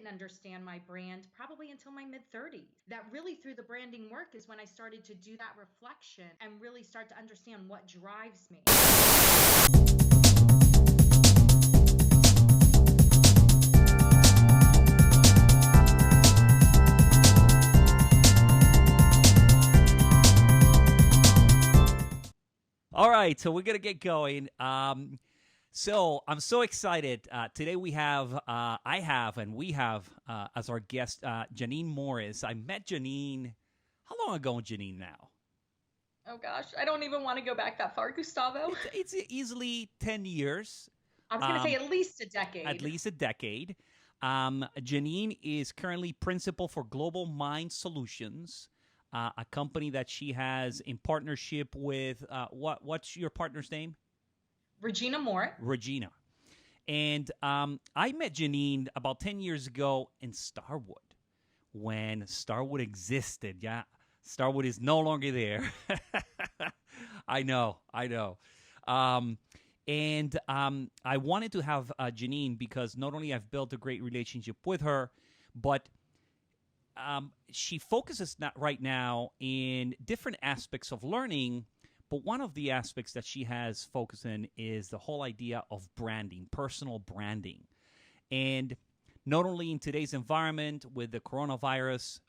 didn't understand my brand probably until my mid 30s. That really through the branding work is when I started to do that reflection and really start to understand what drives me. All right, so we're gonna get going. So I'm so excited. Today I have, and we have as our guest Janine Morris. I met Janine. How long ago, Janine? Now Oh gosh, I don't even want to go back that far, Gustavo. it's easily 10 years, I was going to say um, at least a at decade. least a decade. Janine is currently principal for GlobalMind Solutions, a company that she has in partnership with. What's your partner's name? Regina Moore. Regina. And I met Janine about 10 years ago in Starwood when Starwood existed. Yeah, Starwood is no longer there. I know, I know. Um, and I wanted to have Janine because not only I've built a great relationship with her, but she focuses not right now in different aspects of learning. But one of the aspects that she has focused in is the whole idea of branding, personal branding. And not only in today's environment with the coronavirus,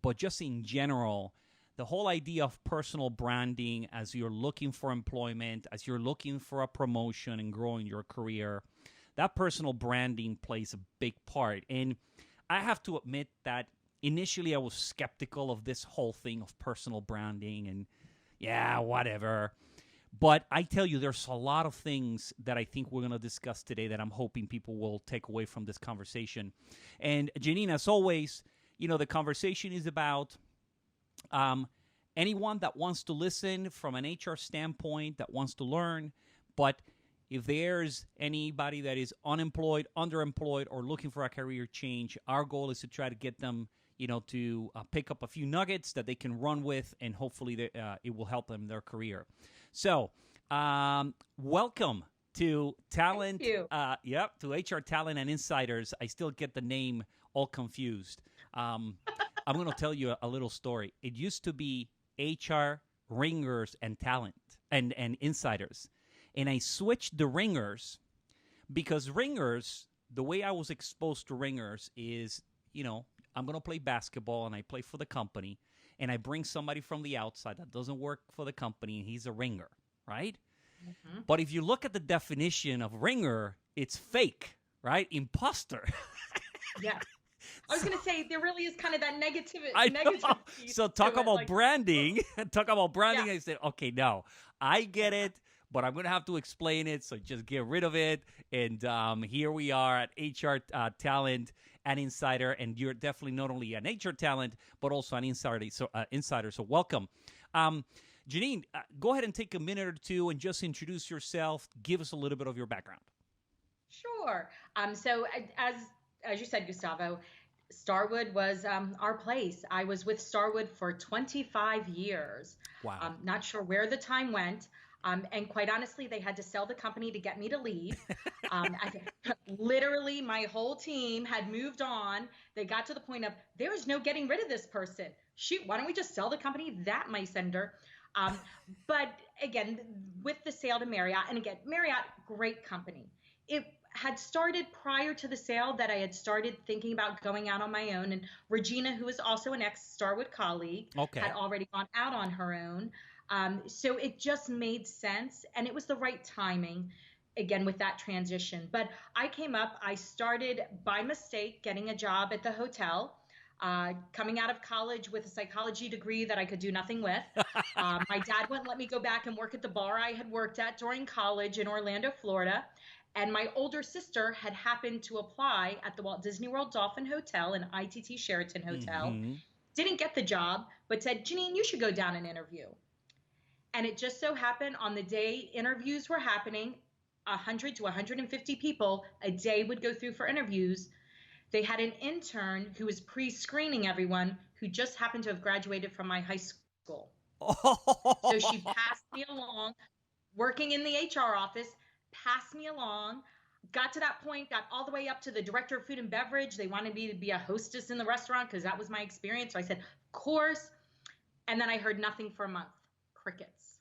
but just in general, the whole idea of personal branding as you're looking for employment, as you're looking for a promotion and growing your career, that personal branding plays a big part. And I have to admit that initially I was skeptical of this whole thing of personal branding and yeah, whatever. But I tell you, there's a lot of things that I think we're going to discuss today that I'm hoping people will take away from this conversation. And Janine, as always, the conversation is about um, anyone that wants to listen from an HR standpoint, that wants to learn. But if there's anybody that is unemployed, underemployed, or looking for a career change, our goal is to try to get them to pick up a few nuggets that they can run with, and hopefully it will help them in their career. So, welcome to Thank Talent. you. To HR Talent and Insiders. I still get the name all confused. Um, I'm going to tell you a little story. It used to be HR Ringers and Talent and Insiders, and I switched the Ringers because Ringers. The way I was exposed to Ringers is, I'm going to play basketball and I play for the company and I bring somebody from the outside that doesn't work for the company and he's a ringer, right? Mhm. But if you look at the definition of ringer, it's fake, right? Imposter. Yes. I was So going to say there really is kind of that negative I know. negative piece So to talk it. about Like, branding. Talk about yeah. branding. I said, okay, no, I get it, but I'm gonna have to explain it. So just get rid of it. And here we are at HR Talent and Insider, and you're definitely not only an HR talent but also an insider. So welcome. Um, Janine, go ahead and take a minute or two and just introduce yourself. Give us a little bit of your background. Sure. As you said, Gustavo, Starwood was our place. I was with Starwood for 25 years. Wow. Not sure where the time went. And quite honestly, they had to sell the company to get me to leave. Literally, my whole team had moved on. They got to the point of there is no getting rid of this person. Shoot, why don't we just sell the company? That might send her. Um, but again, with the sale to Marriott, and again, Marriott, great company. It had started prior to the sale that I had started thinking about going out on my own. And Regina, who is also an ex Starwood colleague, had Okay. already gone out on her own. So it just made sense. And it was the right timing, again, with that transition. But I came up, I started by mistake getting a job at the hotel. Coming out of college with a psychology degree that I could do nothing with. My dad wouldn't let me go back and work at the bar I had worked at during college in Orlando, Florida. And my older sister had happened to apply at the Walt Disney World Dolphin Hotel and ITT Sheraton Hotel. Mm-hmm. Didn't get the job, but said, Janine, you should go down and interview. And it just so happened on the day interviews were happening, 100 to 150 people a day would go through for interviews. They had an intern who was pre screening everyone who just happened to have graduated from my high school. So she passed me along, working in the HR office, passed me along. Got to that point, got all the way up to the director of food and beverage. They wanted me to be a hostess in the restaurant because that was my experience. So I said, of course. And then I heard nothing for a month. Crickets.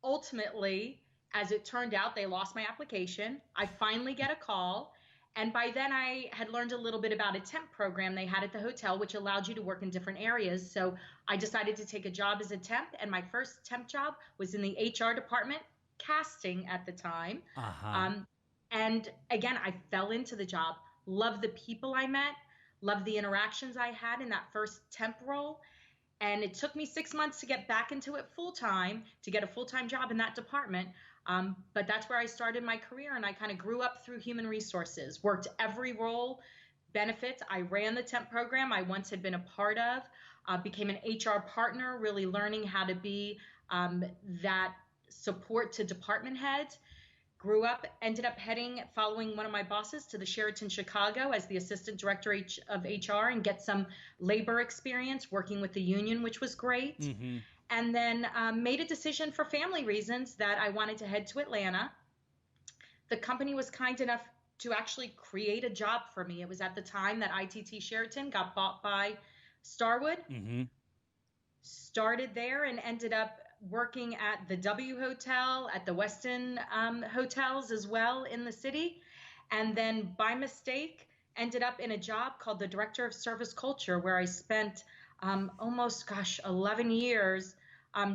Ultimately, as it turned out, they lost my application. I finally get a call. And by then, I had learned a little bit about a temp program they had at the hotel, which allowed you to work in different areas. So I decided to take a job as a temp. And my first temp job was in the HR department, casting at the time. Uh-huh. Um, and again, I fell into the job, loved the people I met, loved the interactions I had in that first temp role. And it took me 6 months to get back into it full time, to get a full time job in that department. But that's where I started my career, and I kind of grew up through human resources, worked every role, benefits. I ran the temp program I once had been a part of, became an HR partner, really learning how to be that support to department heads. Grew up, ended up following one of my bosses to the Sheraton Chicago as the assistant director of HR and get some labor experience working with the union, which was great. Mm-hmm. And then made a decision for family reasons that I wanted to head to Atlanta. The company was kind enough to actually create a job for me. It was at the time that ITT Sheraton got bought by Starwood. Mm-hmm. Started there and ended up working at the W Hotel, at the Westin hotels as well in the city. And then by mistake, ended up in a job called the Director of Service Culture, where I spent almost, 11 years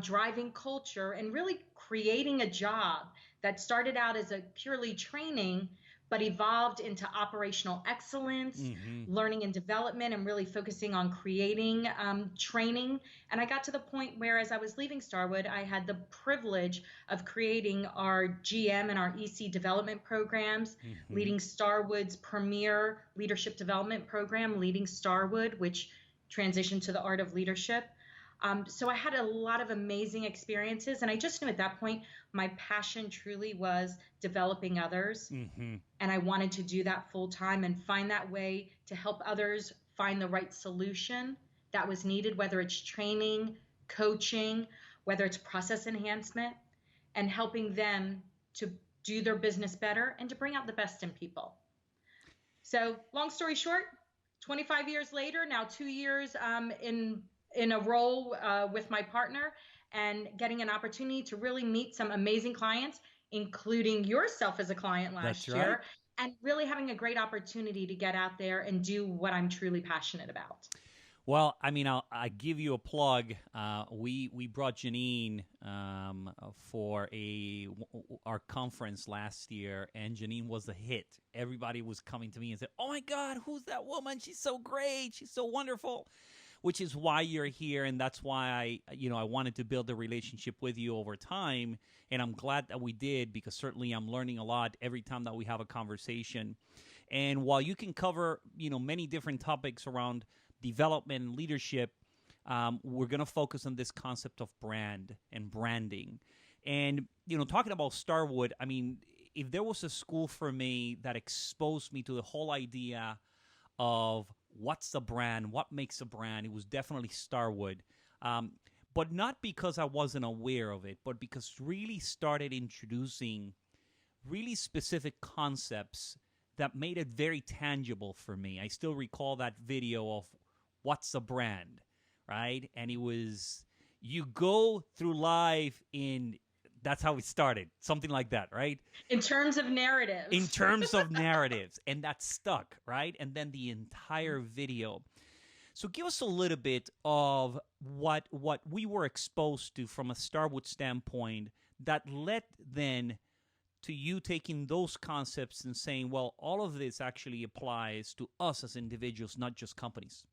driving culture and really creating a job that started out as a purely training, but evolved into operational excellence, Mm-hmm. learning and development, and really focusing on creating training. And I got to the point where, as I was leaving Starwood, I had the privilege of creating our GM and our EC development programs, Mm-hmm. leading Starwood's premier leadership development program, Leading Starwood, which transitioned to the art of leadership. So I had a lot of amazing experiences, and I just knew at that point my passion truly was developing others, Mm-hmm. and I wanted to do that full time and find that way to help others find the right solution that was needed, whether it's training, coaching, whether it's process enhancement, and helping them to do their business better and to bring out the best in people. So, long story short, 25 years later, now 2 years in a role with my partner, and getting an opportunity to really meet some amazing clients, including yourself as a client That's last right. year, and really having a great opportunity to get out there and do what I'm truly passionate about. Well, I mean, I give you a plug. We brought Janine for our conference last year, and Janine was a hit. Everybody was coming to me and said, "Oh my God, who's that woman? She's so great. She's so wonderful." Which is why you're here, and that's why I wanted to build a relationship with you over time, and I'm glad that we did, because certainly I'm learning a lot every time that we have a conversation. And while you can cover many different topics around development and leadership, we're going to focus on this concept of brand and branding. And talking about Starwood, I mean, if there was a school for me that exposed me to the whole idea of what's a brand, what makes a brand, it was definitely Starwood. But not because I wasn't aware of it, but because really started introducing really specific concepts that made it very tangible for me. I still recall that video of what's a brand, right? And it was, you go through life in, that's how it started, something like that, right? In terms of In narratives. terms of narratives, and that stuck, right? And then the entire video. So give us a little bit of what we were exposed to from a Starwood standpoint that led then to you taking those concepts and saying, well, all of this actually applies to us as individuals, not just companies.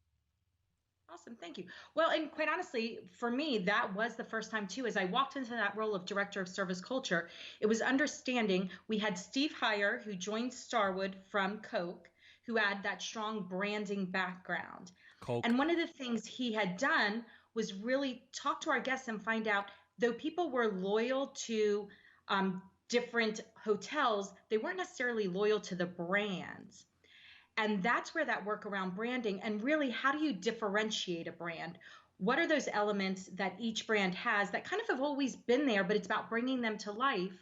Awesome. Thank you. Well, and quite honestly, for me, that was the first time too. As I walked into that role of director of service culture, it was understanding we had Steve Heyer, who joined Starwood from Coke, who had that strong branding background. Coke. And one of the things he had done was really talk to our guests and find out, though people were loyal to different hotels, they weren't necessarily loyal to the brands. And that's where that work around branding, and really, how do you differentiate a brand? What are those elements that each brand has that kind of have always been there, but it's about bringing them to life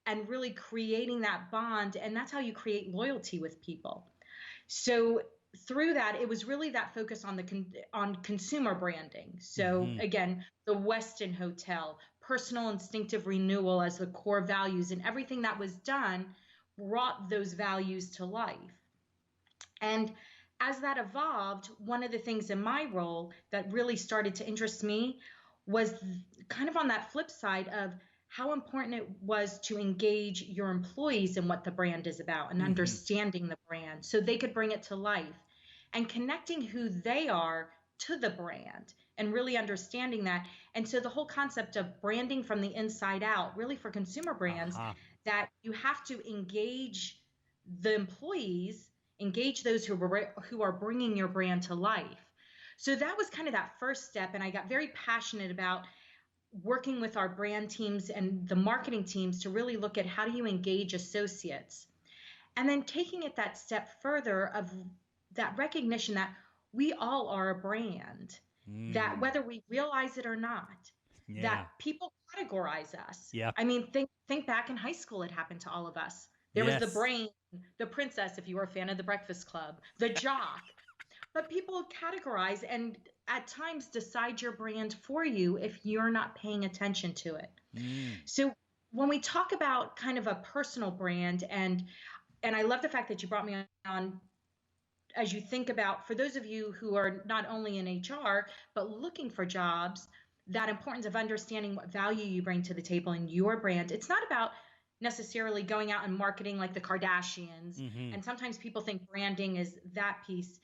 and really creating that bond. And that's how you create loyalty with people. So through that, it was really that focus on on consumer branding. So Mm-hmm. again, the Westin Hotel, personal instinctive renewal as the core values, and everything that was done brought those values to life. And as that evolved, one of the things in my role that really started to interest me was kind of on that flip side of how important it was to engage your employees in what the brand is about and Mm-hmm. understanding the brand so they could bring it to life and connecting who they are to the brand and really understanding that. And so the whole concept of branding from the inside out, really for consumer brands, Uh-huh. that you have to engage the employees, engage those who are bringing your brand to life. So that was kind of that first step, and I got very passionate about working with our brand teams and the marketing teams to really look at how do you engage associates, and then taking it that step further of that recognition that we all are a brand, that Mm. whether we realize it or not, that Yeah. people categorize us. Yep. I mean, think back in high school, it happened to all of us. There was the Yes. brain, the princess, if you were a fan of the Breakfast Club, the jock, but people categorize and at times decide your brand for you if you're not paying attention to it. Mm. So when we talk about kind of a personal brand, and I love the fact that you brought me on as you think about, for those of you who are not only in HR but looking for jobs, that importance of understanding what value you bring to the table in your brand. It's not about necessarily going out and marketing like the Kardashians. Mm-hmm. And sometimes people think branding is that piece.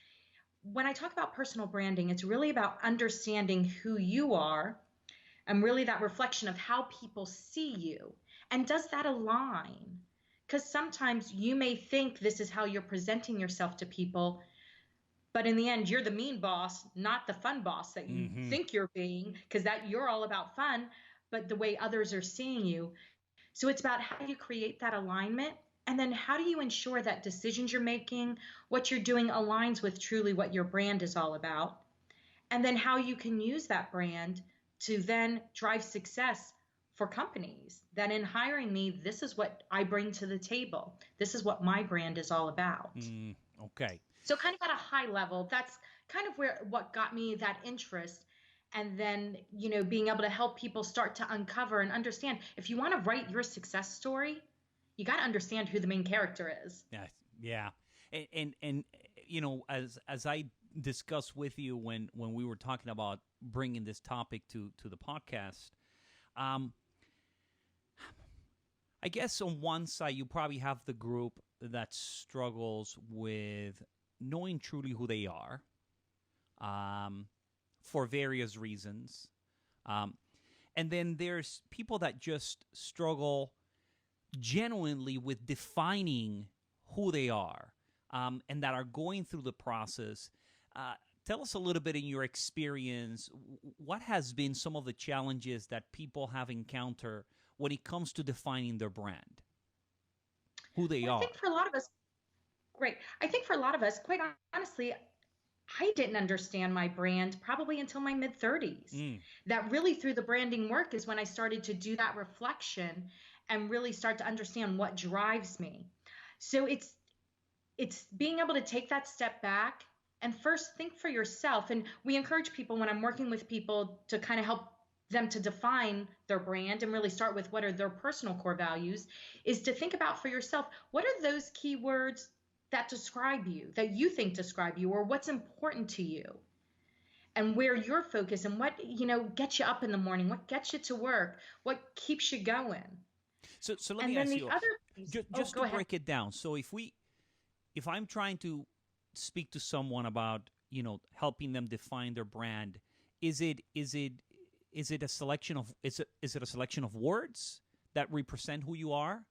When I talk about personal branding, it's really about understanding who you are and really that reflection of how people see you. And does that align? Because sometimes you may think this is how you're presenting yourself to people, but in the end, you're the mean boss, not the fun boss that you Mm-hmm. think you're being, because that you're all about fun, but the way others are seeing you. So it's about how you create that alignment. And then how do you ensure that decisions you're making, what you're doing aligns with truly what your brand is all about? And then how you can use that brand to then drive success for companies that in hiring me, this is what I bring to the table. This is what my brand is all about. Mm. Okay. So kind of at a high level, that's kind of where what got me that interest. And then, being able to help people start to uncover and understand if you want to write your success story, you got to understand who the main character is. Yeah. Yeah. And as I discussed with you when we were talking about bringing this topic to the podcast, um, I guess on one side you probably have the group that struggles with knowing truly who they are, um, for various reasons. Um, and then there's people that just struggle genuinely with defining who they are, and that are going through the process. Uh, Tell us a little bit in your experience, what has been some of the challenges that people have encountered when it comes to defining their brand, who they Well, I are? think for a lot of us, great. I think for a lot of us, quite honestly, I didn't understand my brand probably until my mid 30s. Mm. That really through the branding work is when I started to do that reflection and really start to understand what drives me. So it's being able to take that step back and first think for yourself. And we encourage people when I'm working with people to kind of help them to define their brand and really start with what are their personal core values, is to think about for yourself, what are those keywords that describe you, that you think describe you, or what's important to you, and where you're focused, and what gets you up in the morning, what gets you to work, what keeps you going. So let me And then ask the you, other piece, oh, just go to ahead. break it down. So if I'm trying to speak to someone about helping them define their brand, is it a selection of is it a selection of words that represent who you are?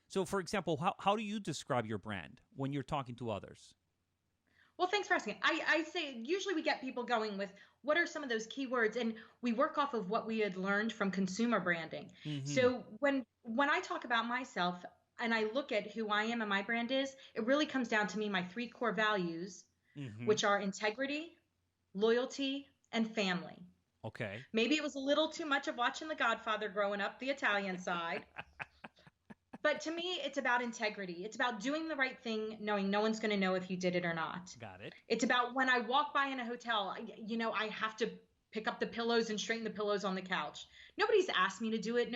So, for example, how do you describe your brand when you're talking to others? Well, thanks for asking. I say usually we get people going with what are some of those keywords, and we work off of what we had learned from consumer branding. Mm-hmm. So when I talk about myself and I look at who I am and my brand is, it really comes down to me, my three core values, Mm-hmm. which are integrity, loyalty, and family. Okay. Maybe it was a little too much of watching The Godfather growing up, the Italian side, But to me, it's about integrity. It's about doing the right thing, knowing no one's going to know if you did it or not. Got it. It's about when I walk by in a hotel, I have to pick up the pillows and straighten the pillows on the couch. Nobody's asked me to do it.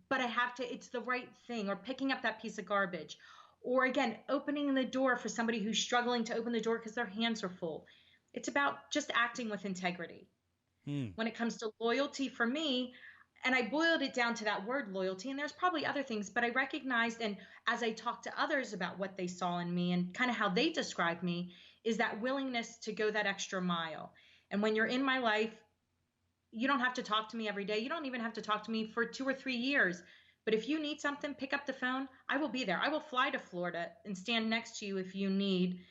But I have to, it's the right thing. Or picking up that piece of garbage. Or again, opening the door for somebody who's struggling to open the door because their hands are full. It's about just acting with integrity. When it comes to loyalty for me, and I boiled it down to that word loyalty, and there's probably other things, but I recognized, and as I talked to others about what they saw in me and kind of how they described me, is that willingness to go that extra mile. And when you're in my life, you don't have to talk to me every day. You don't even have to talk to me for 2 or 3 years. But if you need something, pick up the phone. I will be there. I will fly to Florida and stand next to you if you need,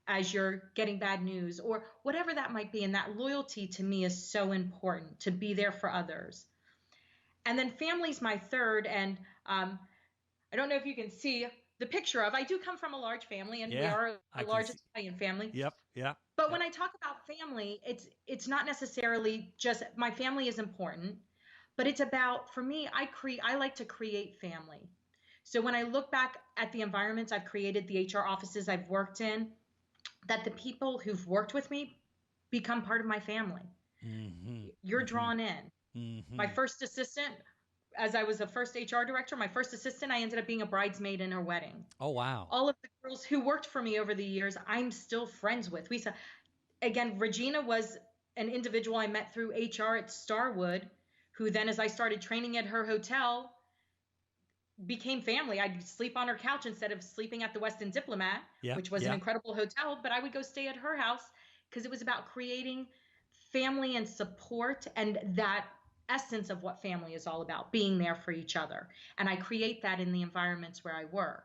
as you're getting bad news or whatever that might be. And that loyalty to me is so important, to be there for others. And then family's my third. And I don't know if you can see the picture of, I do come from a large family, and we are a large Italian family. Yep. But when I talk about family, it's not necessarily just, my family is important, but it's about, for me, I like to create family. So when I look back at the environments I've created, the HR offices I've worked in, that the people who've worked with me become part of my family. You're drawn in. My first assistant, as I was the first HR director, my first assistant, I ended up being a bridesmaid in her wedding. Oh, wow. All of the girls who worked for me over the years, I'm still friends with. Again, Regina was an individual I met through HR at Starwood, who then, as I started training at her hotel, became family. I'd sleep on her couch instead of sleeping at the Westin Diplomat, which was an incredible hotel, but I would go stay at her house because it was about creating family and support, and that essence of what family is all about, being there for each other. And I create that in the environments where I work.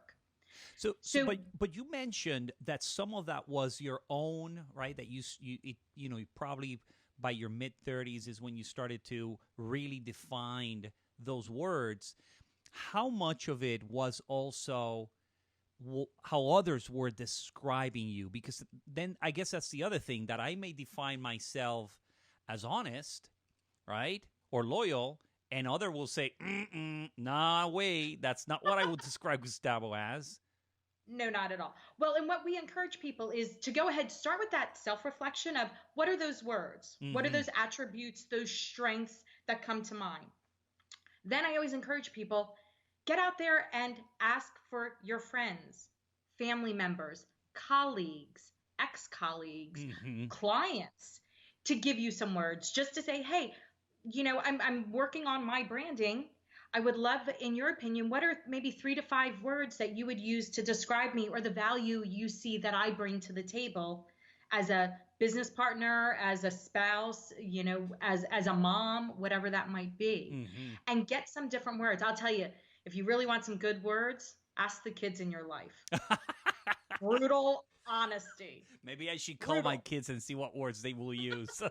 But you mentioned that some of that was your own, right? That you probably by your mid-30s is when you started to really define those words. How much of it was also how others were describing you? Because then I guess that's the other thing, that I may define myself as honest, right? Or loyal, and other will say, nah, wait, that's not what I would describe Gustavo as. No, not at all. Well, and what we encourage people is to go ahead, start with that self-reflection of, what are those words? What are those attributes, those strengths that come to mind? Then I always encourage people, get out there and ask for your friends, family members, colleagues, ex-colleagues, clients to give you some words, just to say, hey, I'm working on my branding. I would love, in your opinion, what are maybe 3 to 5 words that you would use to describe me, or the value you see that I bring to the table as a business partner, as a spouse, as a mom, whatever that might be, and get some different words. I'll tell you, if you really want some good words, ask the kids in your life. Brutal honesty. Maybe I should call my kids and see what words they will use.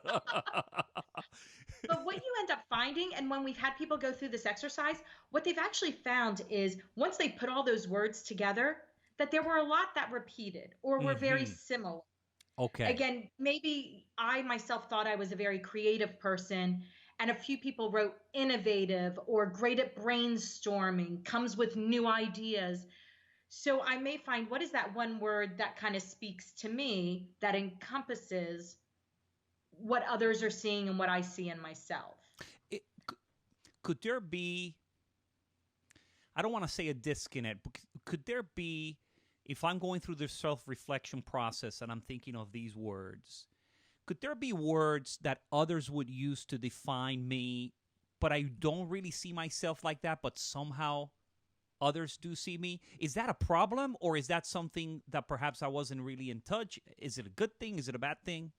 But what you end up finding, and when we've had people go through this exercise, what they've actually found is, once they put all those words together, that there were a lot that repeated or were very similar. Okay. Again, maybe I myself thought I was a very creative person, and a few people wrote innovative or great at brainstorming, comes with new ideas. So I may find, what is that one word that kind of speaks to me, that encompasses what others are seeing and what I see in myself? Could there be, I don't want to say a disconnect, but could there be, if I'm going through the self-reflection process and I'm thinking of these words, could there be words that others would use to define me, but I don't really see myself like that, but somehow others do see me? Is that a problem, or is that something that perhaps I wasn't really in touch? Is it a good thing? Is it a bad thing?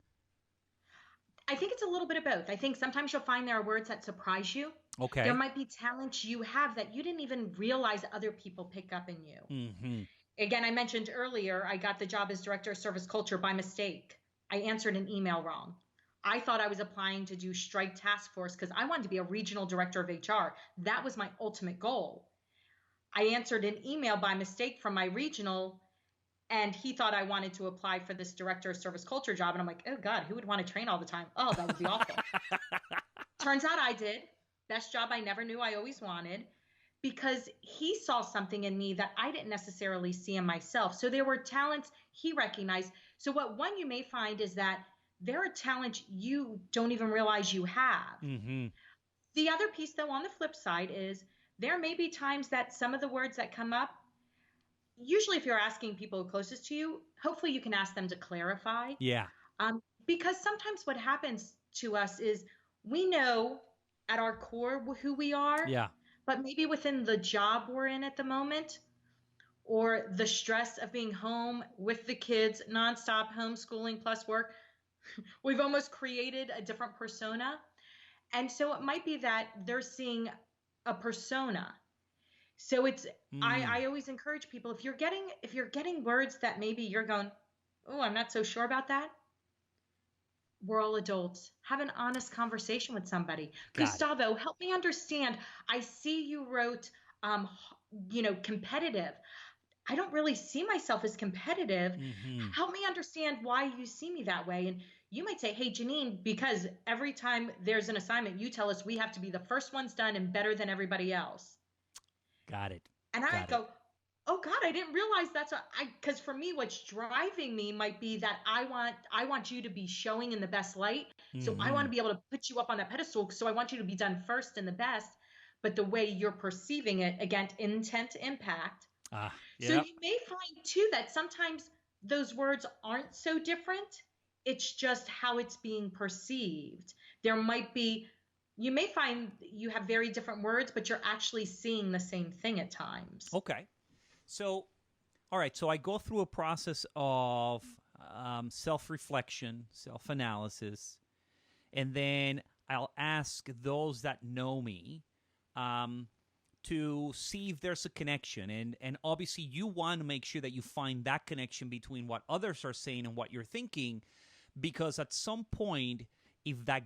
I think it's a little bit of both. I think sometimes you'll find there are words that surprise you. Okay. There might be talents you have that you didn't even realize other people pick up in you. Again, I mentioned earlier, I got the job as director of service culture by mistake. I answered an email wrong. I thought I was applying to do strike task force because I wanted to be a regional director of HR. That was my ultimate goal. I answered an email by mistake from my regional, and he thought I wanted to apply for this director of service culture job. And I'm like, oh God, who would want to train all the time? Oh, that would be awful. Turns out I did. Best job I never knew I always wanted. because he saw something in me that I didn't necessarily see in myself. So there were talents he recognized. So what one you may find is that there are talents you don't even realize you have. Mm-hmm. The other piece, though, on the flip side is there may be times that some of the words that come up, usually if you're asking people closest to you, hopefully you can ask them to clarify. Yeah. Because sometimes what happens to us is we know at our core who we are, Yeah. but maybe within the job we're in at the moment, or the stress of being home with the kids, nonstop homeschooling plus work, we've almost created a different persona. And so it might be that they're seeing a persona. So it's Mm. I always encourage people, if you're getting words that maybe you're going, oh, I'm not so sure about that. We're all adults. Have an honest conversation with somebody. Got it. Gustavo, help me understand. I see you wrote competitive. I don't really see myself as competitive. Mm-hmm. Help me understand why you see me that way. And you might say, hey, Janine, because every time there's an assignment, you tell us we have to be the first ones done and better than everybody else. Got it. And I Got it. go, oh God, I didn't realize because for me, what's driving me might be that I want you to be showing in the best light. So I want Mm-hmm. to be able to put you up on that pedestal. So I want you to be done first and the best. But the way you're perceiving it, again, intent to impact. Ah, So yep. you may find too that sometimes those words aren't so different. It's just how it's being perceived. There might be, you may find you have very different words, but you're actually seeing the same thing at times. Okay. So, all right. So I go through a process of self-reflection, self-analysis, and then I'll ask those that know me um, to see if there's a connection. And obviously, you want to make sure that you find that connection between what others are saying and what you're thinking, because at some point, if the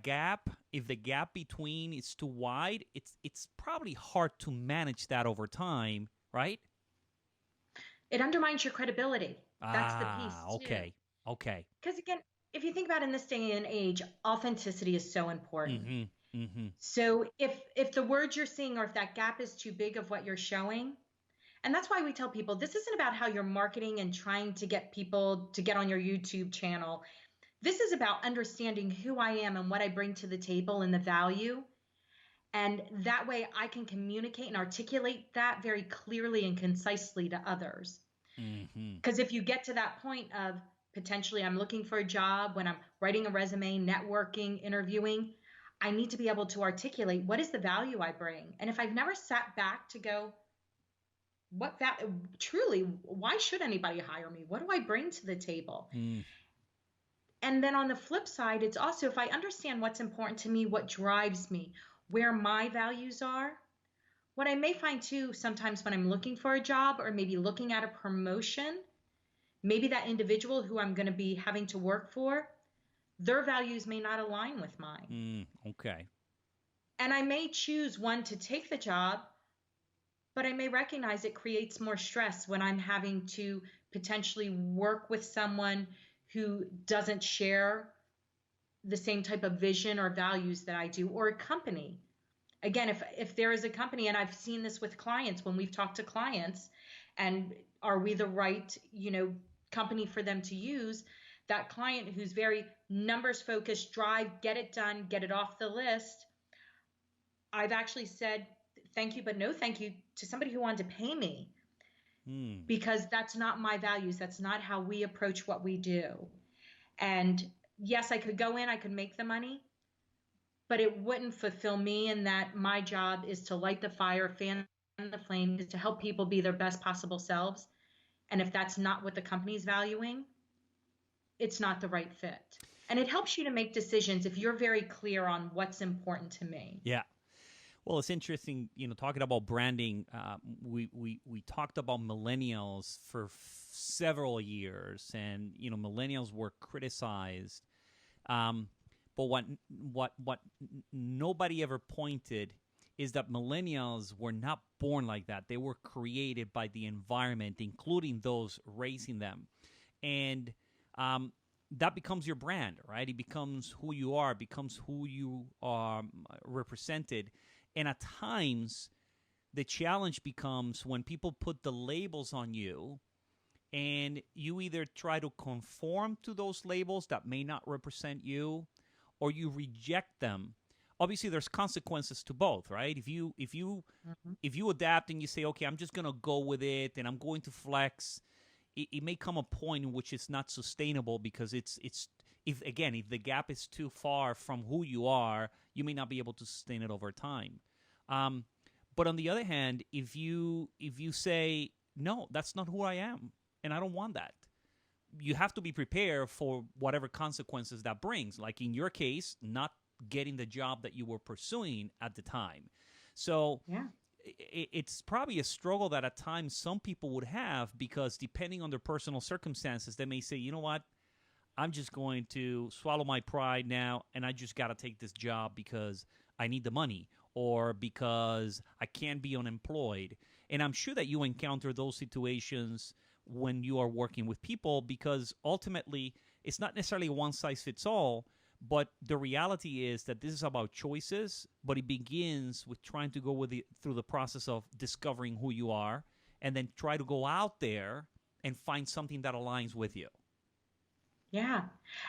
gap between is too wide, it's probably hard to manage that over time, right? It undermines your credibility. That's the piece Ah, too. okay, okay. Because again, if you think about in this day and age, authenticity is so important. Mm-hmm. Mm-hmm. So if the words you're seeing or if that gap is too big of what you're showing, and that's why we tell people this isn't about how you're marketing and trying to get people to get on your YouTube channel. This is about understanding who I am and what I bring to the table and the value. And that way I can communicate and articulate that very clearly and concisely to others. Mm-hmm. Because if you get to that point of potentially I'm looking for a job, when I'm writing a resume, networking, interviewing, I need to be able to articulate what is the value I bring. And if I've never sat back to go, what that truly, why should anybody hire me? What do I bring to the table? Mm. And then on the flip side, it's also if I understand what's important to me, what drives me, where my values are. What I may find too sometimes when I'm looking for a job or maybe looking at a promotion, maybe that individual who I'm going to be having to work for, their values may not align with mine. Mm. Okay. And I may choose one to take the job, but I may recognize it creates more stress when I'm having to potentially work with someone who doesn't share the same type of vision or values that I do, or a company. Again, if there is a company, and I've seen this with clients when we've talked to clients, and are we the right, company for them to use? That client who's very numbers focused, drive, get it done, get it off the list. I've actually said thank you, but no thank you to somebody who wanted to pay me Mm. because that's not my values. That's not how we approach what we do. And yes, I could go in, I could make the money, but it wouldn't fulfill me in that my job is to light the fire, fan the flame, is to help people be their best possible selves. And if that's not what the company's valuing, it's not the right fit. And it helps you to make decisions if you're very clear on what's important to me. Yeah. Well, it's interesting, talking about branding. We talked about millennials for several years, and millennials were criticized. But what nobody ever pointed is that millennials were not born like that. They were created by the environment, including those raising them, and that becomes your brand, right? It becomes who you are, becomes who you are represented. And at times, The challenge becomes when people put the labels on you and you either try to conform to those labels that may not represent you or you reject them. Obviously there's consequences to both, right? If you adapt and you say, okay, I'm just going to go with it and I'm going to flex, it may come a point in which it's not sustainable because it's if the gap is too far from who you are, you may not be able to sustain it over time. But on the other hand, if you say no, that's not who I am, and I don't want that, you have to be prepared for whatever consequences that brings. Like in your case, not getting the job that you were pursuing at the time. So Yeah. it's probably a struggle that at times some people would have because depending on their personal circumstances, they may say, you know what, I'm just going to swallow my pride now and I just got to take this job because I need the money or because I can't be unemployed. And I'm sure that you encounter those situations when you are working with people because ultimately it's not necessarily one size fits all, but the reality is that this is about choices, but it begins with trying to go through the process of discovering who you are and then try to go out there and find something that aligns with you. Yeah.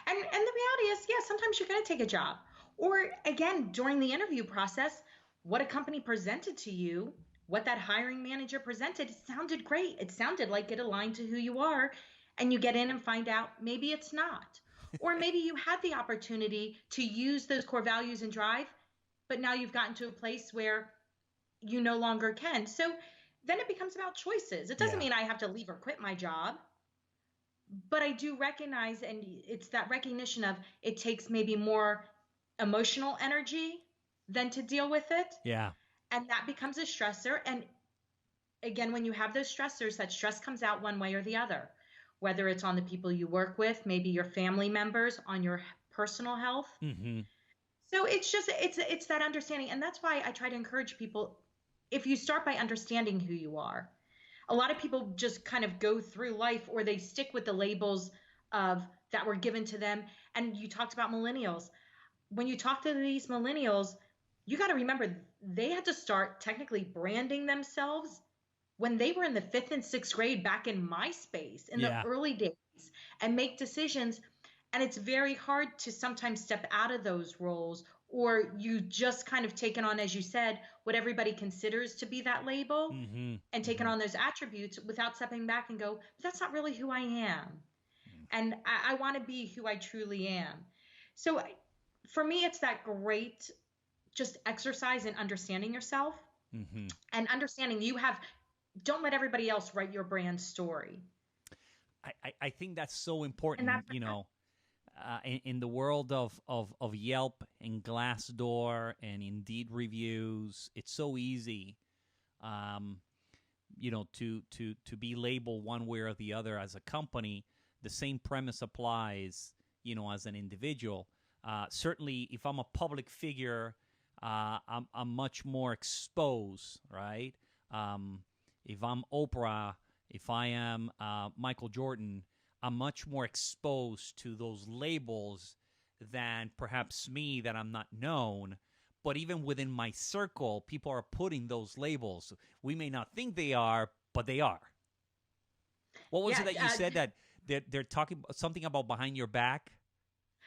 And the reality is, yeah, sometimes you're going to take a job. Or again, during the interview process, what a company presented to you, what that hiring manager presented, it sounded great. It sounded like it aligned to who you are. And you get in and find out maybe it's not. Or maybe you had the opportunity to use those core values and drive, but now you've gotten to a place where you no longer can. So then it becomes about choices. It doesn't Yeah. mean I have to leave or quit my job, but I do recognize, and it's that recognition of it takes maybe more emotional energy than to deal with it. Yeah. And that becomes a stressor. And again, when you have those stressors, that stress comes out one way or the other, whether it's on the people you work with, maybe your family members, on your personal health. Mm-hmm. So it's that understanding. And that's why I try to encourage people, if you start by understanding who you are, a lot of people just kind of go through life or they stick with the labels of that were given to them. And you talked about millennials. When you talk to these millennials, you got to remember they had to start technically branding themselves when they were in the fifth and sixth grade back in MySpace in the Yeah. early days and make decisions. And it's very hard to sometimes step out of those roles, or you just kind of taken on, as you said, what everybody considers to be that label Mm-hmm. and taken Mm-hmm. on those attributes without stepping back and go, but that's not really who I am. And I want to be who I truly am. So for me, it's that great just exercise in understanding yourself Mm-hmm. and understanding don't let everybody else write your brand story. I think that's so And important, that's in the world of Yelp and Glassdoor and Indeed reviews. It's so easy, um, to be labeled one way or the other as a company. The same premise applies, as an individual. Certainly, if I'm a public figure, I'm much more exposed, right? If I'm Oprah, if I am Michael Jordan, I'm much more exposed to those labels than perhaps me that I'm not known. But even within my circle, people are putting those labels. We may not think they are, but they are. What was yeah, it that you said that they're talking something about behind your back?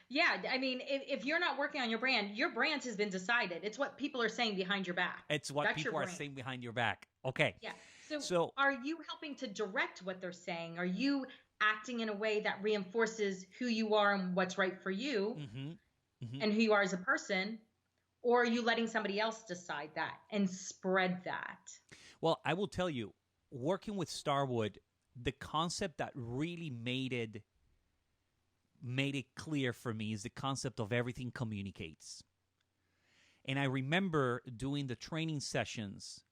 yeah. I mean, if you're not working on your brand has been decided. It's what people are saying behind your back. It's what That's your people are brand. saying behind your back. Okay. Yeah. So So, are you helping to direct what they're saying? Are you acting in a way that reinforces who you are and what's right for you mm-hmm, mm-hmm. and who you are as a person? Or are you letting somebody else decide that and spread that? Well, I will tell you, working with Starwood, the concept that really made it clear for me is the concept of everything communicates. And I remember doing the training sessions,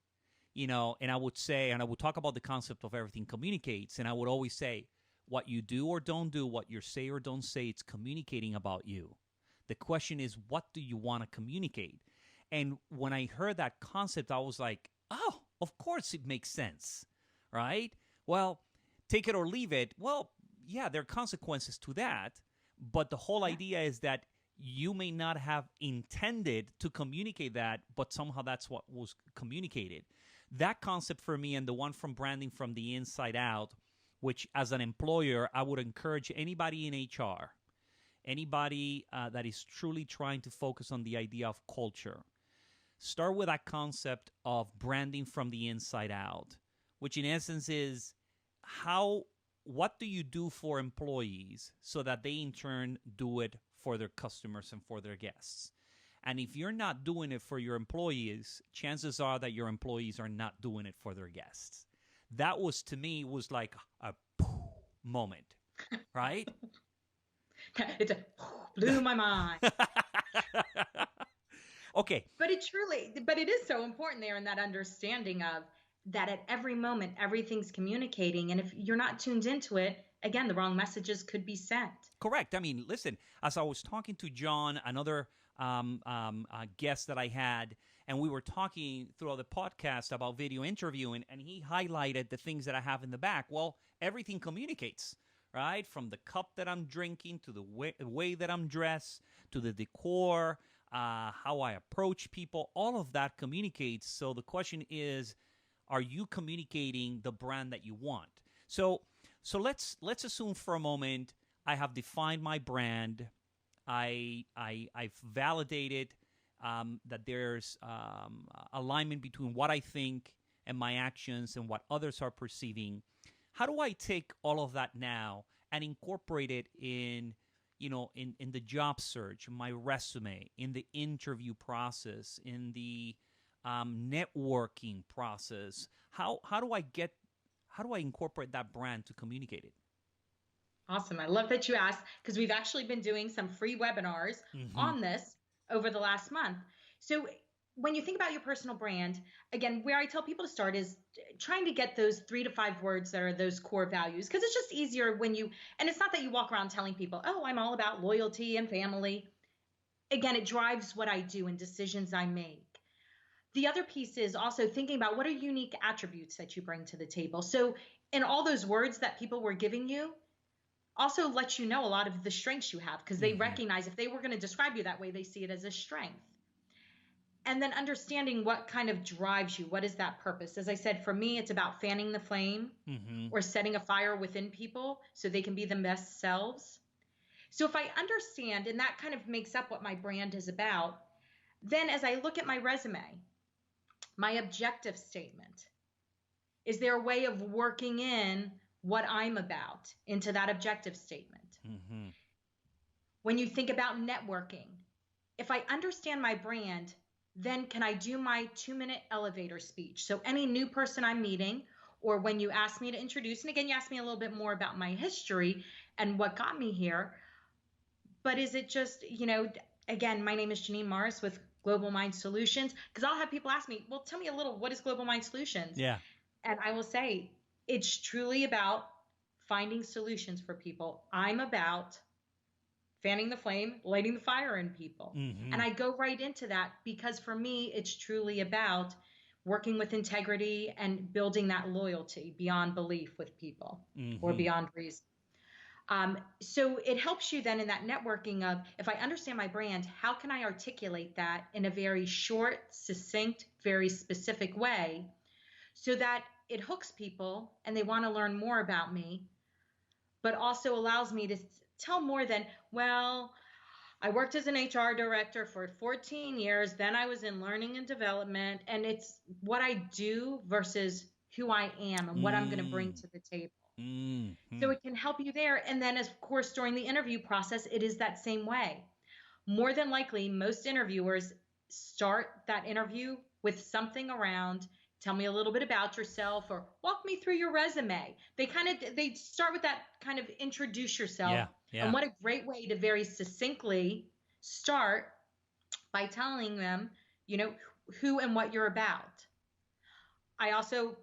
and I would talk about the concept of everything communicates, and I would always say, what you do or don't do, what you say or don't say, it's communicating about you. The question is, what do you want to communicate? And when I heard that concept, I was like, oh, of course it makes sense, right? Well, take it or leave it. Well, yeah, there are consequences to that. But the whole idea is that you may not have intended to communicate that, but somehow that's what was communicated. that concept for me, and the one from branding from the inside out, which as an employer, I would encourage anybody in HR, anybody that is truly trying to focus on the idea of culture, start with that concept of branding from the inside out, which in essence is what do you do for employees so that they in turn do it for their customers and for their guests. And if you're not doing it for your employees, chances are that your employees are not doing it for their guests. That was, to me, was like a moment, right? It blew my mind. Okay. But it is so important there in that understanding of that at every moment, everything's communicating. And if you're not tuned into it, again, the wrong messages could be sent. Correct. I mean, listen, as I was talking to John, another guest that I had, and we were talking throughout the podcast about video interviewing, and he highlighted the things that I have in the back. Well, everything communicates, right? From the cup that I'm drinking to the way that I'm dressed to the decor, how I approach people, all of that communicates. So the question is, are you communicating the brand that you want? So let's assume for a moment I have defined my brand. I've validated that there's alignment between what I think and my actions and what others are perceiving. How do I take all of that now and incorporate it in the job search, my resume, in the interview process, in the networking process? How do I incorporate that brand to communicate it? Awesome. I love that you asked, because we've actually been doing some free webinars on this over the last month. So when you think about your personal brand, again, where I tell people to start is trying to get those 3 to 5 words that are those core values, because it's just easier and it's not that you walk around telling people, oh, I'm all about loyalty and family. Again, it drives what I do and decisions I make. The other piece is also thinking about what are unique attributes that you bring to the table. So in all those words that people were giving you, also lets you know a lot of the strengths you have, because they recognize if they were going to describe you that way, they see it as a strength. And then understanding what kind of drives you. What is that purpose? As I said, for me, it's about fanning the flame or setting a fire within people so they can be the best selves. So if I understand, and that kind of makes up what my brand is about, then as I look at my resume, my objective statement, is there a way of working in what I'm about into that objective statement? When you think about networking, if I understand my brand, then can I do my 2-minute elevator speech? So any new person I'm meeting, or when you ask me to introduce, and again, you asked me a little bit more about my history and what got me here, but is it just, again, my name is Janine Morris with GlobalMind Solutions, because I'll have people ask me, well, tell me a little, what is GlobalMind Solutions? Yeah. And I will say, it's truly about finding solutions for people. I'm about fanning the flame, lighting the fire in people. And I go right into that because for me, it's truly about working with integrity and building that loyalty beyond belief with people or beyond reason. So it helps you then in that networking of, if I understand my brand, how can I articulate that in a very short, succinct, very specific way so that it hooks people and they want to learn more about me, but also allows me to tell more than, well, I worked as an HR director for 14 years. Then I was in learning and development, and it's what I do versus who I am and what I'm going to bring to the table. So it can help you there. And then, of course, during the interview process, it is that same way. More than likely, most interviewers start that interview with something around, tell me a little bit about yourself, or walk me through your resume. They start with that kind of introduce yourself. Yeah. And what a great way to very succinctly start by telling them, who and what you're about. I also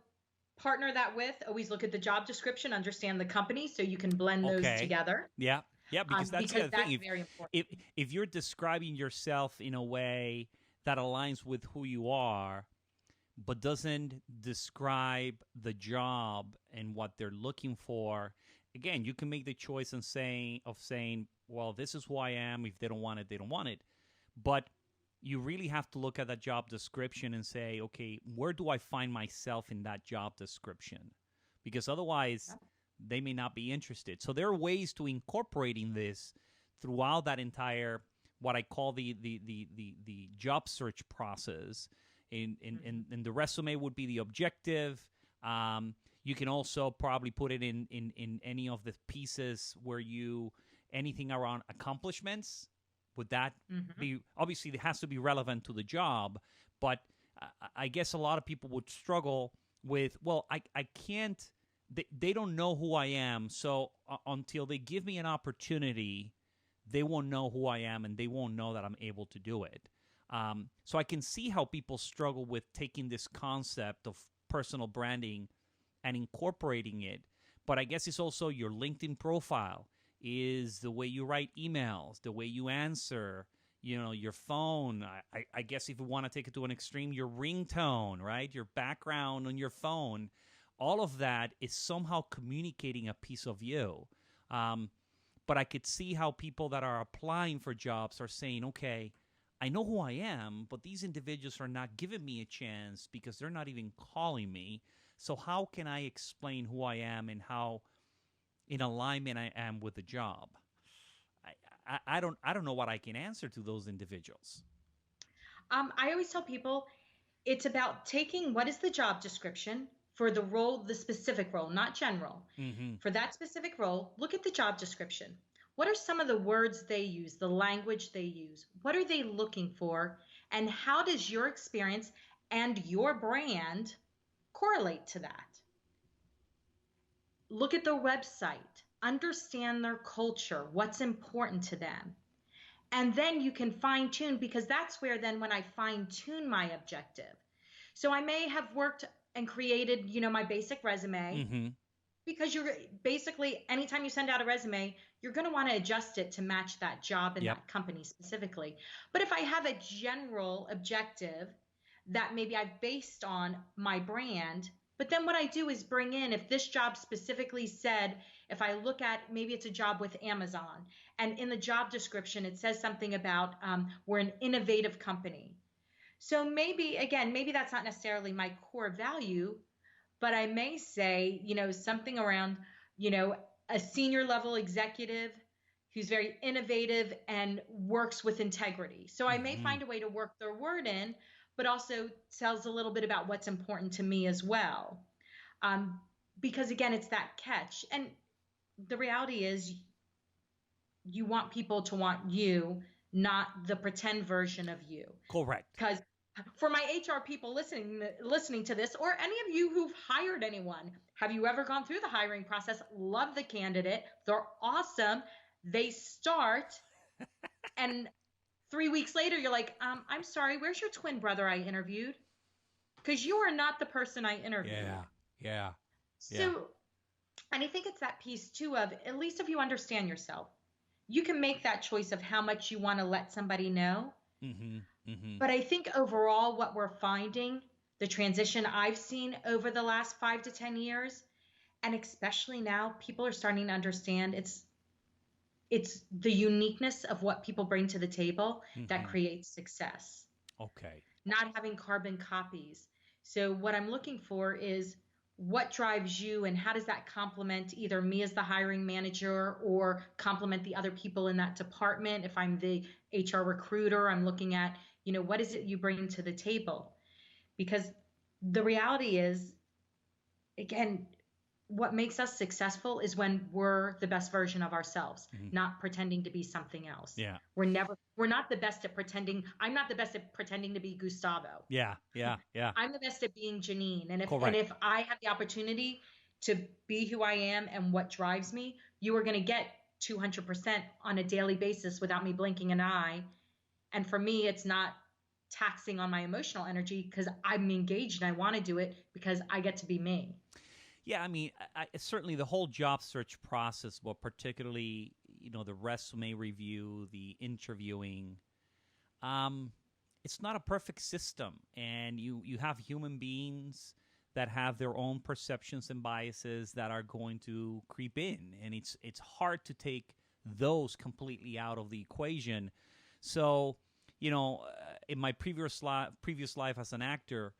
partner that with, always look at the job description, understand the company so you can blend those together. Yeah. Yeah, because that's the other thing. Very important. If you're describing yourself in a way that aligns with who you are, but doesn't describe the job and what they're looking for, again, you can make the choice of saying, well, this is who I am. If they don't want it, they don't want it. But you really have to look at that job description and say, okay, where do I find myself in that job description? Because otherwise, they may not be interested. So there are ways to incorporating this throughout that entire what I call the job search process. In the resume would be the objective. You can also probably put it in any of the pieces where anything around accomplishments. Would that be, obviously it has to be relevant to the job, but I guess a lot of people would struggle with, well, I can't, they don't know who I am, so until they give me an opportunity, they won't know who I am and they won't know that I'm able to do it. So I can see how people struggle with taking this concept of personal branding and incorporating it, but I guess it's also your LinkedIn profile, is the way you write emails, the way you answer, your phone. I guess if you want to take it to an extreme, your ringtone, right? Your background on your phone. All of that is somehow communicating a piece of you. But I could see how people that are applying for jobs are saying, okay, I know who I am, but these individuals are not giving me a chance because they're not even calling me. So how can I explain who I am and how in alignment I am with the job? I don't know what I can answer to those individuals. I always tell people it's about taking what is the job description for the role, the specific role, not general. For that specific role, look at the job description. What are some of the words they use, the language they use? What are they looking for? And how does your experience and your brand correlate to that? Look at their website, understand their culture, what's important to them. And then you can fine tune, because that's where then when I fine tune my objective. So I may have worked and created, my basic resume, because you're basically, anytime you send out a resume, you're going to want to adjust it to match that job and that company specifically. But if I have a general objective that maybe I've based on my brand, but then what I do is bring in, if this job specifically said, if I look at, maybe it's a job with Amazon, and in the job description, it says something about we're an innovative company. So maybe that's not necessarily my core value, but I may say, something around, a senior level executive who's very innovative and works with integrity. So I may find a way to work their word in, but also tells a little bit about what's important to me as well. Because again, it's that catch. And the reality is you want people to want you, not the pretend version of you. Correct. Because for my HR people listening to this, or any of you who've hired anyone, have you ever gone through the hiring process? Love the candidate. They're awesome. They start and 3 weeks later, you're like, I'm sorry, where's your twin brother I interviewed? Because you are not the person I interviewed. Yeah. So, and I think it's that piece too of, at least if you understand yourself, you can make that choice of how much you want to let somebody know. But I think overall what we're finding, the transition I've seen over the last 5 to 10 years, and especially now, people are starting to understand it's the uniqueness of what people bring to the table that creates success. Okay. Not having carbon copies. So what I'm looking for is what drives you and how does that complement either me as the hiring manager or complement the other people in that department. If I'm the HR recruiter, I'm looking at, what is it you bring to the table? Because the reality is, again, what makes us successful is when we're the best version of ourselves, not pretending to be something else. Yeah. We're not the best at pretending. I'm not the best at pretending to be Gustavo. Yeah. I'm the best at being Janine. And Correct. if I have the opportunity to be who I am and what drives me, you are going to get 200% on a daily basis without me blinking an eye. And for me, it's not taxing on my emotional energy because I'm engaged and I want to do it because I get to be me. Yeah, I mean, certainly the whole job search process, but particularly, the resume review, the interviewing, it's not a perfect system. And you have human beings that have their own perceptions and biases that are going to creep in. And it's hard to take those completely out of the equation. So, in my previous life as an actor,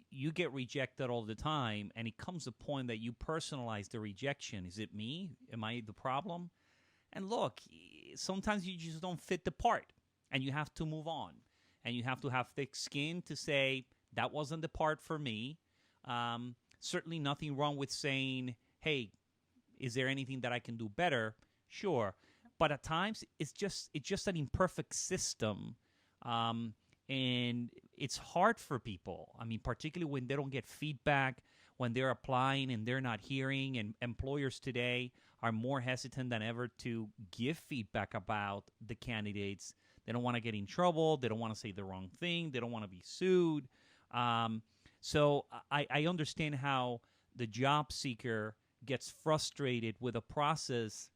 you get rejected all the time, and it comes a point that you personalize the rejection. Is it me? Am I the problem? And look, sometimes you just don't fit the part, and you have to move on, and you have to have thick skin to say that wasn't the part for me. Certainly, nothing wrong with saying, "Hey, is there anything that I can do better?" Sure, but at times it's just an imperfect system, and it's hard for people. I mean, particularly when they don't get feedback, when they're applying and they're not hearing, and employers today are more hesitant than ever to give feedback about the candidates. They don't want to get in trouble. They don't want to say the wrong thing. They don't want to be sued. So I understand how the job seeker gets frustrated with a process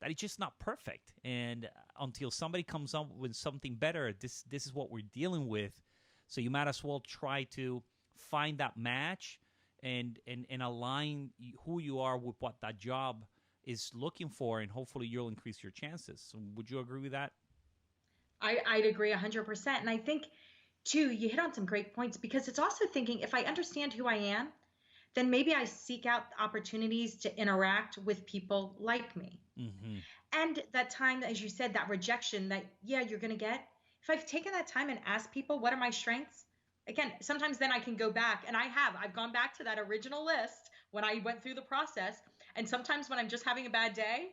that it's just not perfect. And until somebody comes up with something better, this is what we're dealing with. So you might as well try to find that match and align who you are with what that job is looking for, and hopefully you'll increase your chances. So would you agree with that? I'd agree 100%. And I think, too, you hit on some great points, because it's also thinking, if I understand who I am, then maybe I seek out opportunities to interact with people like me. Mm-hmm. And that time, as you said, that rejection that, yeah, you're going to get, if I've taken that time and asked people, what are my strengths? Again, sometimes then I can go back, and I've gone back to that original list when I went through the process. And sometimes when I'm just having a bad day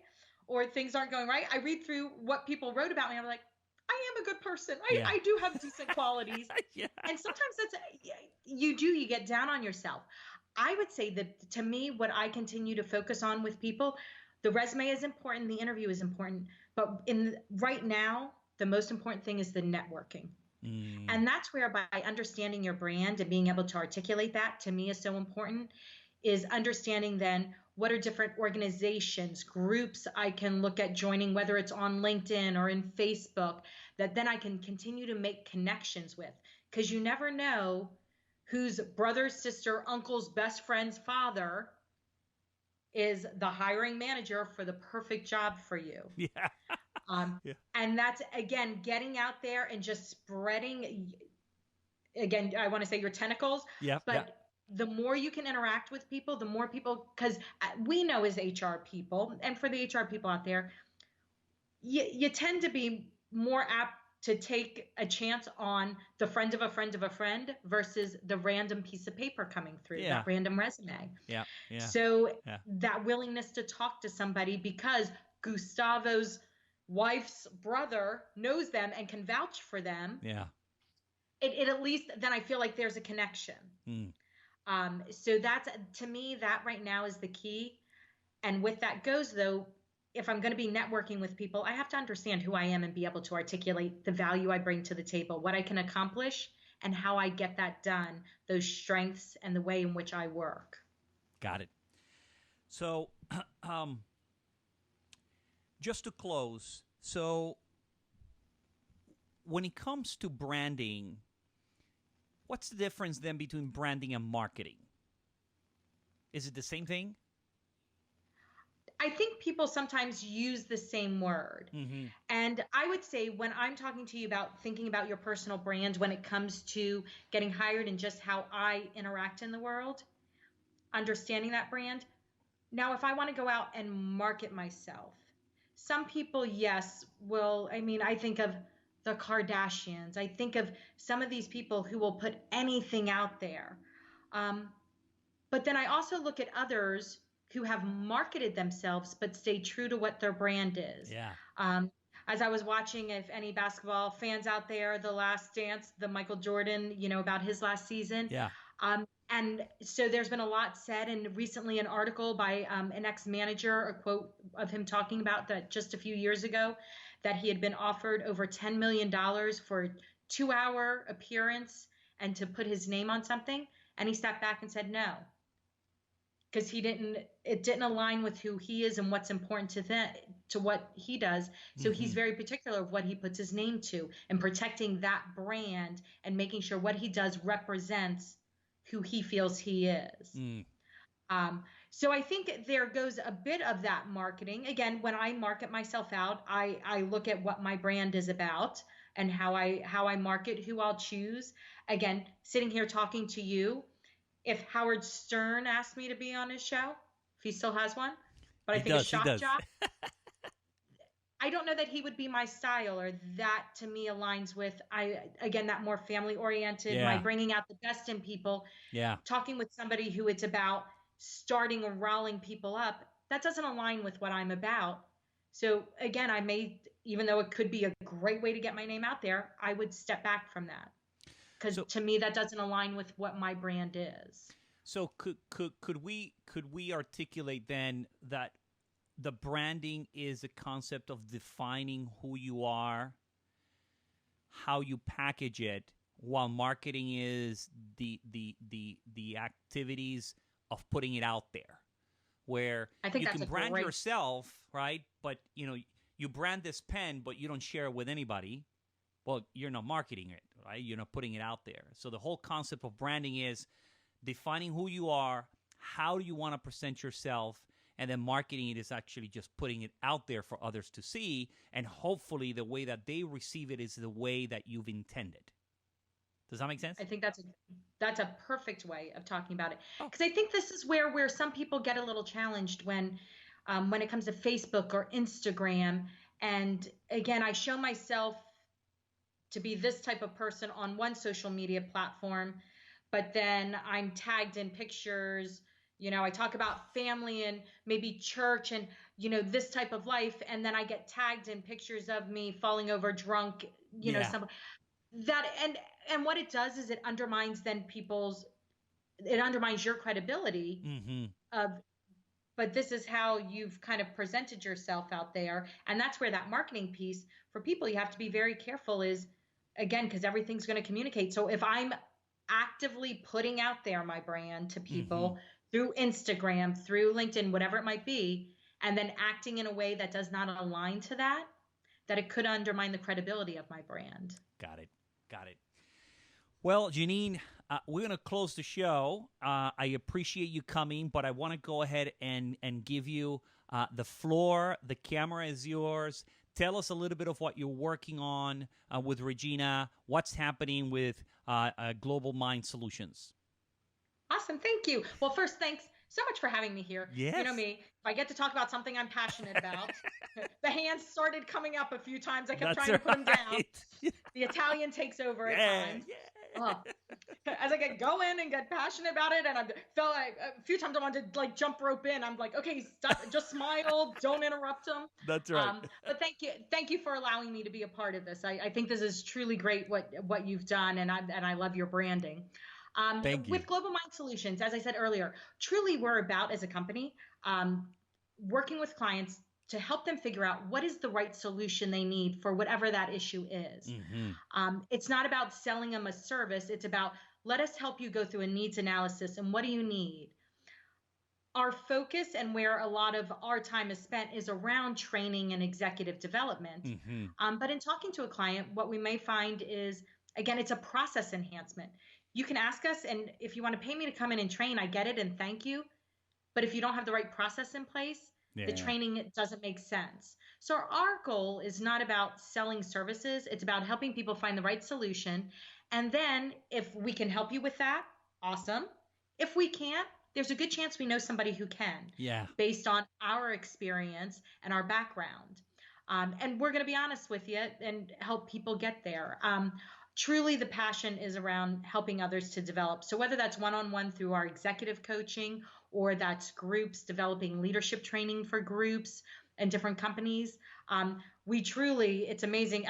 or things aren't going right, I read through what people wrote about me. I'm like, I am a good person. Yeah. I do have decent qualities. Yeah. And sometimes you get down on yourself. I would say that, to me, what I continue to focus on with people, the resume is important, the interview is important, but right now, the most important thing is the networking. And that's where, by understanding your brand and being able to articulate that, to me, is so important, is understanding then what are different organizations, groups I can look at joining, whether it's on LinkedIn or in Facebook, that then I can continue to make connections with. Because you never know whose brother, sister, uncle's best friend's father is the hiring manager for the perfect job for you. Yeah. Yeah. And that's, again, getting out there and just spreading, again, I want to say your tentacles, Yeah. but Yeah. the more you can interact with people, the more people, because we know as HR people, and for the HR people out there, you tend to be more apt to take a chance on the friend of a friend of a friend versus the random piece of paper coming through, Yeah. that random resume. Yeah. Yeah. So Yeah. that willingness to talk to somebody because Gustavo's wife's brother knows them and can vouch for them, Yeah. it at least, then I feel like there's a connection. So that's, to me, that right now is the key. And with that goes, though, if I'm going to be networking with people, I have to understand who I am and be able to articulate the value I bring to the table, what I can accomplish, and how I get that done, those strengths and the way in which I work. Got it. So, just to close, so when it comes to branding, what's the difference then between branding and marketing? Is it the same thing? I think people sometimes use the same word. Mm-hmm. And I would say, when I'm talking to you about thinking about your personal brand when it comes to getting hired and just how I interact in the world, understanding that brand. Now, if I want to go out and market myself, some people, yes, will. I mean, I think of the Kardashians. I think of some of these people who will put anything out there. But then I also look at others who have marketed themselves but stay true to what their brand is. Yeah. As I was watching, if any basketball fans out there, The Last Dance, the Michael Jordan, about his last season. Yeah. And so there's been a lot said, and recently an article by an ex-manager, a quote of him talking about that just a few years ago, that he had been offered over $10 million for a 2-hour appearance and to put his name on something. And he stepped back and said no, because it didn't align with who he is and what's important to what he does. So he's very particular of what he puts his name to, and protecting that brand and making sure what he does represents who he feels he is. So I think there goes a bit of that marketing. Again, when I market myself out, I look at what my brand is about and how I market, who I'll choose. Again, sitting here talking to you, if Howard Stern asked me to be on his show, if he still has one, but I He think a does. He shock does. jock, I don't know that he would be my style, or that to me aligns with, I again, that more family oriented, my Yeah. bringing out the best in people, Yeah. talking with somebody who it's about starting and riling people up. That doesn't align with what I'm about. So again, I may, even though it could be a great way to get my name out there, I would step back from that, because So to me that doesn't align with what my brand is. so could we articulate then that the branding is a concept of defining who you are, how you package it, while marketing is the activities of putting it out there, where I think you that's can a brand great. yourself, right? But you brand this pen, but you don't share it with anybody. Well, you're not marketing it, right? You're not putting it out there. So the whole concept of branding is defining who you are, how do you want to present yourself, and then marketing it is actually just putting it out there for others to see, and hopefully the way that they receive it is the way that you've intended. Does that make sense? I think that's a perfect way of talking about it, Oh, because I think this is where some people get a little challenged when it comes to Facebook or Instagram. And again, I show myself to be this type of person on one social media platform, but then I'm tagged in pictures. I talk about family and maybe church and this type of life, and then I get tagged in pictures of me falling over drunk. yeah. Some that and what it does is it undermines your credibility Mm-hmm. of, but this is how you've kind of presented yourself out there. And that's where that marketing piece for people, you have to be very careful, is again, because everything's going to communicate. So if I'm actively putting out there my brand to Mm-hmm. people through Instagram, through LinkedIn, whatever it might be, and then acting in a way that does not align to that it could undermine the credibility of my brand. Got it. Got it. Well, Janine, we're going to close the show. I appreciate you coming, but I want to go ahead and give you the floor. The camera is yours. Tell us a little bit of what you're working on with Regina. What's happening with GlobalMind Solutions? Awesome. Thank you. Well, first, thanks so much for having me here. You know Yes, me, if I get to talk about something I'm passionate about, the hands started coming up a few times. I kept that's trying to put them down. right. The Italian takes over at Yeah, times. yeah. As I get going and get passionate about it, and I felt like a few times I wanted to like jump rope in. I'm like, okay, stop, just smile, don't interrupt them. That's right. But thank you for allowing me to be a part of this. I think this is truly great what you've done, and I love your branding. Thank you. With Global Mind Solutions, as I said earlier, truly we're about, as a company, working with clients to help them figure out what is the right solution they need for whatever that issue is. Mm-hmm. It's not about selling them a service. It's about, let us help you go through a needs analysis and what do you need? Our focus and where a lot of our time is spent is around training and executive development. Mm-hmm. But in talking to a client, what we may find is, again, it's a process enhancement. You can ask us, and if you want to pay me to come in and train, I get it and thank you. But if you don't have the right process in place, the Yeah. training doesn't make sense. So our goal is not about selling services. It's about helping people find the right solution. And then if we can help you with that, awesome. If we can't, there's a good chance we know somebody who can, Yeah. based on our experience and our background. And we're going to be honest with you and help people get there. Truly, the passion is around helping others to develop. So whether that's one-on-one through our executive coaching, or that's groups, developing leadership training for groups and different companies, it's amazing.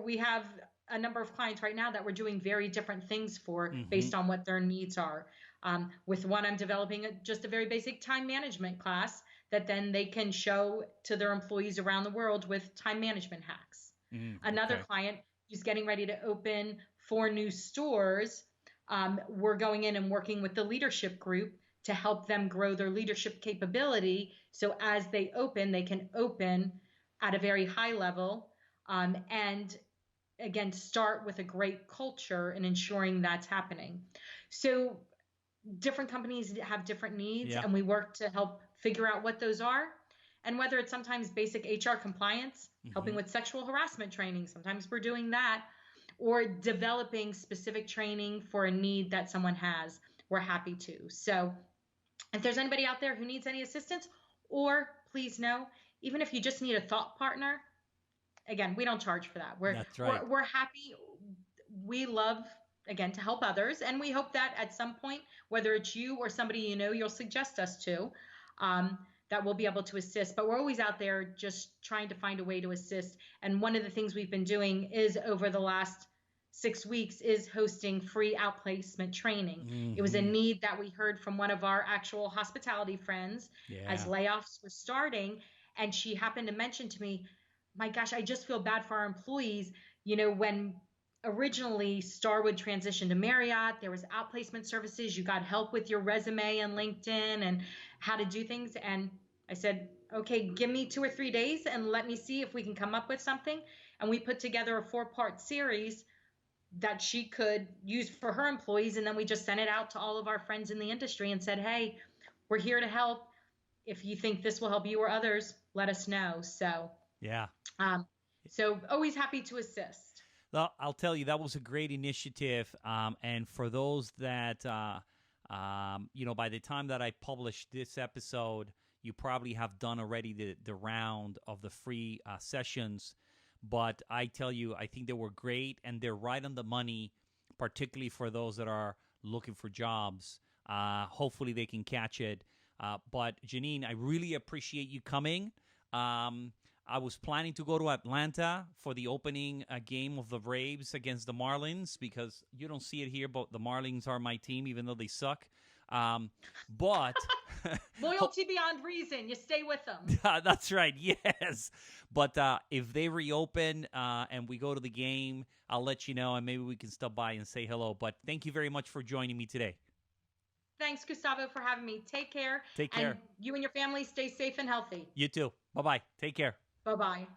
We have a number of clients right now that we're doing very different things for, Mm-hmm. based on what their needs are. With one, I'm developing just a very basic time management class that then they can show to their employees around the world with time management hacks. Another Okay. client who's getting ready to open 4 new stores, we're going in and working with the leadership group to help them grow their leadership capability. So as they can open at a very high level, and again, start with a great culture and ensuring that's happening. So different companies have different needs, Yeah. and we work to help figure out what those are. And whether it's sometimes basic HR compliance, helping Hmm. with sexual harassment training, sometimes we're doing that, or developing specific training for a need that someone has, we're happy to. So if there's anybody out there who needs any assistance, or please know, even if you just need a thought partner, again, we don't charge for that. We're That's right. we're we're happy. We love, again, to help others, and we hope that at some point, whether it's you or somebody you know, you'll suggest us to, um, that we'll be able to assist. But we're always out there just trying to find a way to assist. And one of the things we've been doing is over the last 6 weeks is hosting free outplacement training. It was a Hmm. need that we heard from one of our actual hospitality friends as Yeah. layoffs were starting, and she happened to mention to me, my gosh, I just feel bad for our employees. When originally Starwood transitioned to Marriott, there was outplacement services. You got help with your resume and LinkedIn and how to do things. And I said, okay, give me 2 or 3 days and let me see if we can come up with something. And we put together a 4-part series that she could use for her employees. And then we just sent it out to all of our friends in the industry and said, hey, we're here to help. If you think this will help you or others, let us know. Yeah. Um, so always happy to assist. Well, I'll tell you, that was a great initiative. And for those that, by the time that I publish this episode, you probably have done already the round of the free sessions. But I tell you, I think they were great, and they're right on the money, particularly for those that are looking for jobs. Hopefully, they can catch it. But Janine, I really appreciate you coming. Um, I was planning to go to Atlanta for the opening game of the Braves against the Marlins, because you don't see it here, but the Marlins are my team, even though they suck. But Loyalty beyond reason. You stay with them. that's right, yes. But if they reopen and we go to the game, I'll let you know, and maybe we can stop by and say hello. But thank you very much for joining me today. Thanks, Gustavo, for having me. Take care. Take And care. you and your family stay safe and healthy. You too. Bye bye. Take care. Bye bye.